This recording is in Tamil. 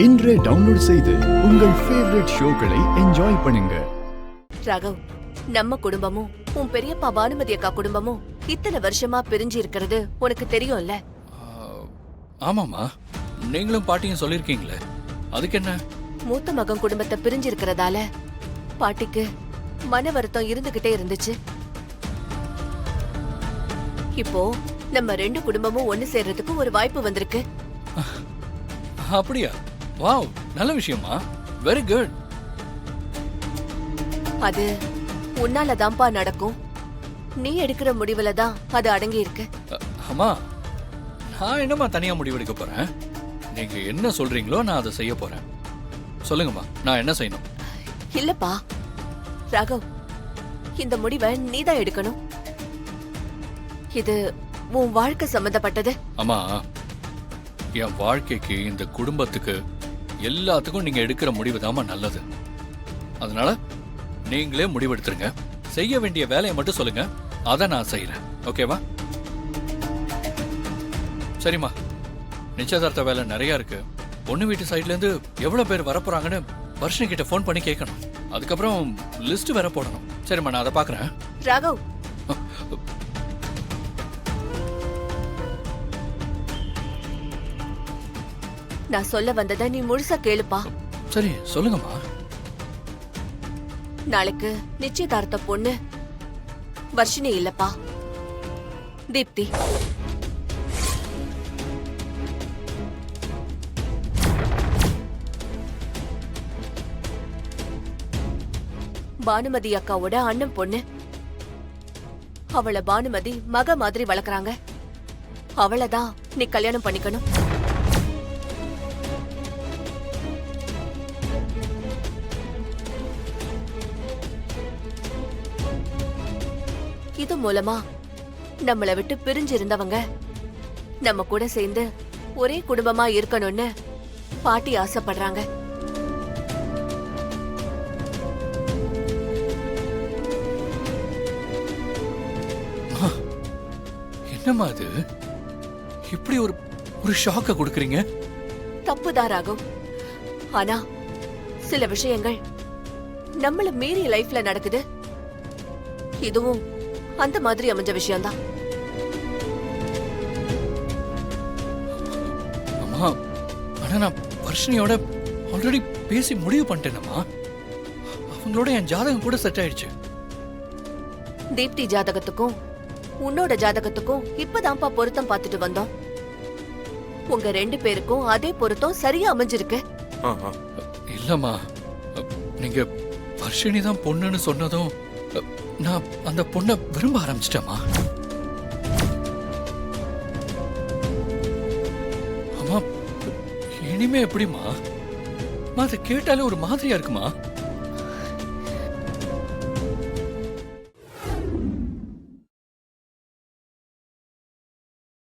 இன்றே டவுன்லோட் செய்து உங்கள் ஃபேவரட் ஷோக்களை என்ஜாய் பண்ணுங்க. ராகவ், நம்ம குடும்பமும் உன் பெரியப்பா பானுமதி அக்கா குடும்பமும் இத்தனை வருஷமா பிரிஞ்சு இருக்கிறது உனக்கு தெரியும்ல? ஆமாமா, நீங்களும் பாட்டியும் சொல்லிருக்கீங்களே, அதுக்கு என்ன? மூத்த மகன் குடும்பத்தை பிரிஞ்சு இருக்கிறதால பாட்டிக்கு மன வருத்தம் இருந்துகிட்டே இருந்துச்சு. இப்போ நம்ம ரெண்டு குடும்பமும் ஒண்ணு சேர்றதுக்கு ஒரு வாய்ப்பு வந்திருக்கு. அப்படியா? வாவ், நல்ல விஷயமா. Very good. அது உன்னாலதான்ப்பா நடக்கும். நீ எடுக்கிற முடிவுல தான் அது அடங்கி இருக்கு. அம்மா, நான் என்னமா தனியா முடிவெடுக்க போறேன்? நீங்க என்ன சொல்றீங்களோ நான் அதை செய்ய போறேன். சொல்லுங்கம்மா, நான் என்ன செய்யணும்? இல்லப்பா ராகவ், இந்த முடிவை நீதான் எடுக்கணும். இது உன் வாழ்க்கை சம்பந்தப்பட்டது. அம்மா, என் வாழ்க்கைக்கு, இந்த குடும்பத்துக்கு, எல்லாத்துக்கும் நீங்க எடுக்கிற முடிவு தாமா நல்லது. அதனால நீங்களே முடிவெடுத்துருங்க. செய்ய வேண்டிய வேலையை மட்டும் சொல்லுங்க, அதை நான் செய்யறேன். ஓகேவா? சரிம்மா, நிச்சயதார்த்த வேலை நிறைய இருக்கு. பொண்ணு வீட்டு சைட்ல இருந்து எவ்வளவு பேர் வரப்போறாங்கன்னு வர்ஷினி கிட்ட போன் பண்ணி கேட்கணும். அதுக்கப்புறம் லிஸ்ட் வேற போடணும். சரிம்மா, நான் அதை பாக்குறேன். ராகவ், நான் சொல்ல வந்ததை நீ முழுசா கேளுப்பா. சரி, சொல்லுங்கம்மா. நாளைக்கு நிச்சயதார்த்த பொண்ணு வர்ஷினி இல்லப்பா, தீப்தி. பானுமதி அக்காவோட அண்ணன் பொண்ணு. அவளை பானுமதி மக மாதிரி வளர்க்கறாங்க. அவளைதான் நீ கல்யாணம் பண்ணிக்கணும். இது மூலமா நம்மளை விட்டு பிரிஞ்சு இருந்தவங்க நம்ம கூட சேர்ந்து ஒரே குடும்பமா இருக்கணும்னு பாட்டி ஆசைப்படுறாங்க. என்னம்மா அது? இப்படி ஒரு ஷாக்க கொடுக்கறீங்க? தப்புதான் ராகவ். ஆனா சில விஷயங்கள் நம்மள மீறி லைஃப்ல நடக்குது. இதுவும் அந்த மாதிரி அமைஞ்ச விஷயம்தான். அம்மா, ஆனா நான் வர்ஷினியோட ஆல்ரெடி பேசி முடிவு பண்ணிட்டேனம்மா. அவங்களோட என் ஜாதகம் கூட செட் ஆயிடுச்சு. தீப்தி ஜாதகத்துக்கும் உன்னோட ஜாதகத்துக்கும் இப்பதான்ப்பா பொருத்தம் பார்த்துட்டு வந்தோம். உங்க ரெண்டு பேருக்கும் அதே பொருத்தம் சரியா அமைஞ்சிருக்கு. இல்லம்மா, நீங்க வர்ஷினி தான் பொண்ணுன்னு சொன்னதும் நான் அந்த பொண்ணை விரும்ப ஆரம்பிச்சிட்டேம்மா. அம்மா, இனிமே எப்படிமா? அதை கேட்டாலே ஒரு மாதிரியா இருக்குமா?